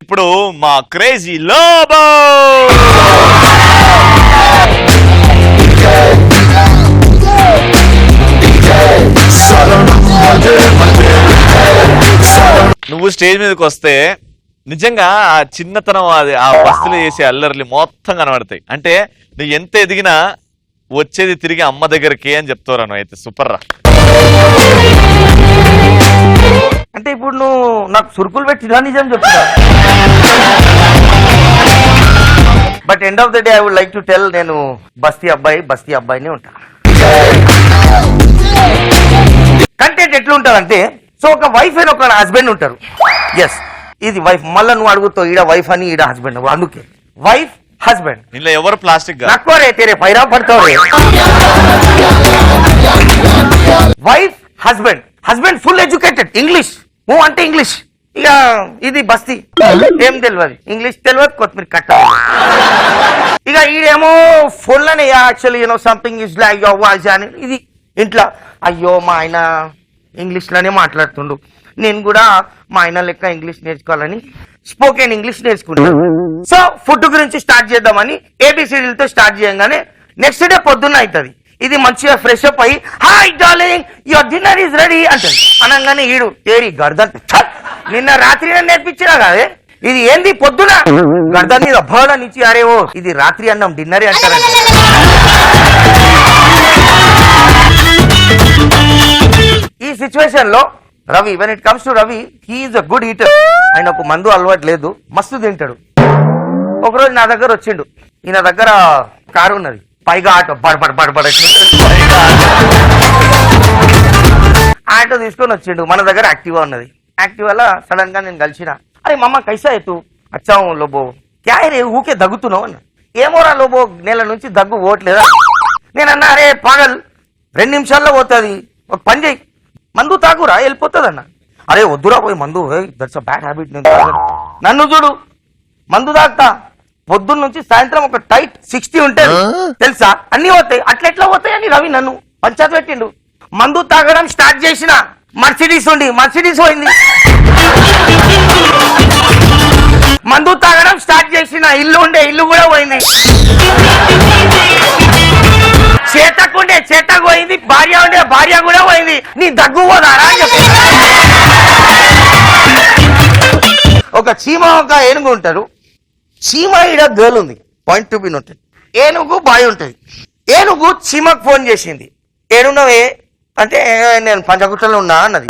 ఇప్పుడు మా క్రేజీ లోబో నువ్వు స్టేజ్ మీదకి వస్తే నిజంగా ఆ చిన్నతనం అది ఆ బస్సులో చేసే అల్లర్లు మొత్తం కనబడతాయి. అంటే నువ్వు ఎంత ఎదిగినా వచ్చేది తిరిగి అమ్మ దగ్గరికి అని చెప్తావు. నువ్వు అయితే సూపర్ రా. అంటే ఇప్పుడు నువ్వు నాకు సురుకులు పెట్టినా నిజం చెప్తున్నా. But end of the day I would like to tell, నేను బస్తీ అబ్బాయిని ఉంటా. కంటెంట్ ఎట్లుంటారంటే, సో ఒక వైఫ్ అని ఒక హస్బెండ్ ఉంటారు. ఎస్, ఇది వైఫ్. మళ్ళీ నువ్వు అడుగుతావు ఈడ వైఫ్ అని ఈడ హస్బెండ్. అందుకే వైఫ్ హస్బెండ్. ఇంట్లో ఎవరు ప్లాస్టిక్ నక్కువరే తెరే పైరా పడతావు. Wife husband. Husband full educated, English move అంటే ఇంగ్లీష్. ఇక ఇది బస్తీ, ఏం తెలియదు, ఇంగ్లీష్ తెలియదు, కొత్తిమీర కట్ట. ఇక ఈడేమో ఫోన్లోనే actually you know something is like your voice అని. ఇది ఇంట్లో అయ్యో మా ఆయన ఇంగ్లీష్లోనే మాట్లాడుతుండు, నేను కూడా మా ఆయన లెక్క ఇంగ్లీష్ నేర్చుకోవాలని స్పోకెన్ ఇంగ్లీష్ నేర్చుకుంటాను. సో ఫుడ్ గురించి స్టార్ట్ చేద్దామని ఏబిసిడీలతో స్టార్ట్ చేయగానే నెక్స్ట్ డే పొద్దున్న అవుతుంది. ఇది మంచిగా ఫ్రెష్ అప్ అయ్యి hi darling your dinner is ready అంటుంది. అనగానే ఈడు ఏరి గర్దన్, నిన్న రాత్రి నేర్పించినా కాదే, ఇది ఏంది పొద్దున గర్దన్ మీద బోర్డన్ ఇచ్చి అరే ఓ ఇది రాత్రి అన్నం డిన్నరే అంటారంట. ఈ సిచ్యువేషన్ లో Ravi, when it comes to Ravi, he is a good eater. ఆయనకు మందు అలవాటు లేదు, మస్తు తింటాడు. ఒకరోజు నా దగ్గర వచ్చిండు. ఈయన దగ్గర కారు ఉన్నది, పైగా ఆటో బడబడ ఆటో తీసుకొని వచ్చిండు. మన దగ్గర యాక్టివా ఉన్నది. యాక్టివాలో సడన్ గా నేను కలిసిన, అరే మమ్మ కైసా ఎత్తు వచ్చావు లోబో, క్యా రే ఊకే దగ్గుతున్నావు అన్న. ఏమోరా లోబో, నెల నుంచి దగ్గు పోవట్లేదా. నేను అన్నా అరే పాగల్ 2 నిమిషాల్లో పోతుంది, ఒక పని చేయి మందు తాగురా వెళ్ళిపోతుంది అన్న. అరే వద్దురా పోయి మందు, దట్స్ అ బ్యాడ్ హ్యాబిట్. నేను నన్ను చూడు మందు తాగుతా, పొద్దున్న నుంచి సాయంత్రం ఒక టైట్ 60 ఉంటుంది తెలుసా, అన్ని పోతాయి. అట్లెట్లా పోతాయి అని రవి నన్ను పంచాయతీ పెట్టిండు. మందు తాగడం స్టార్ట్ చేసిన మర్సిడీస్ పోయింది. మందు తాగడం స్టార్ట్ చేసిన ఇల్లు కూడా పోయింది. చేతకు పోయింది, భార్య కూడా పోయింది. నీ దగ్గు పోదారా అని చెప్పి ఒక చీమ ఒక ఏనుగు ఉంటారు. చీమ ఈడ గర్ల్ ఉంది, పాయింట్ టు బి నోటెడ్. ఏనుగు బాయ్ ఉంటుంది. ఏనుగు చీమకు ఫోన్ చేసింది, ఏనుగునవే అంటే నేను పంజగుట్టలో ఉన్నా అన్నది.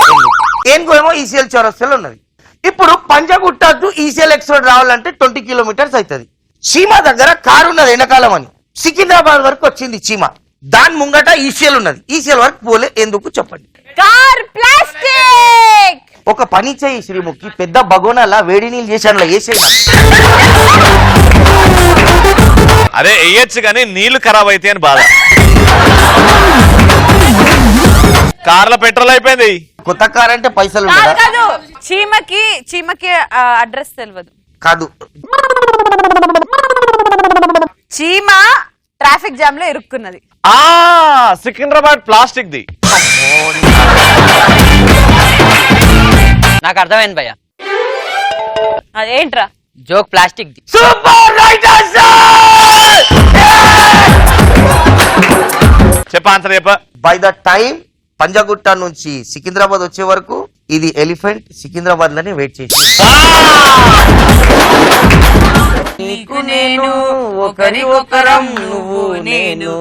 ఏనుగు ఏమో ఈసీఎల్ చౌరస్తాలో ఉన్నది. ఇప్పుడు పంజగుట్టకు ఈసీఎల్ ఎక్స్ రోడ్ రావాలంటే 20 కిలోమీటర్స్ అవుతుంది. చీమ దగ్గర కారు ఉన్నది వెనకాలం అని. సికింద్రాబాద్ వరకు వచ్చింది చీమ, దాని ముంగట ఈసీఎల్ ఉన్నది. ఈసీఎల్ వరకు పోలే, ఎందుకు చెప్పండి. ఒక పని చేయి శ్రీముఖి, పెద్ద బగోనాలా వేడి నీళ్ళు చేశాను వేసే. అరే వేయచ్చు కానీ నీళ్లు ఖరాబ్ అయితే అని బాధ. కార్ల పెట్రోల్ అయిపోయింది. కొత్త కార్ అంటే పైసలు చీమకి అడ్రస్ తెలియదు కాదు. చీమ ట్రాఫిక్ జామ్ లో ఇరుక్కున్నది. Secunderabad plastic the. నాకు అర్థమైంది భయ్య, అదేంట్రా joke plastic the. Super right answer. చెప్ప ఆన్సర్ చెప్ప. బై ద టైం పంజగుట్ట నుంచి సికింద్రాబాద్ వచ్చే వరకు ఇది ఎలిఫెంట్ సికింద్రాబాద్ లోనే వెయిట్ చేసి. నీకు నేను ఒకరి ఒకరం, నువ్వు నేను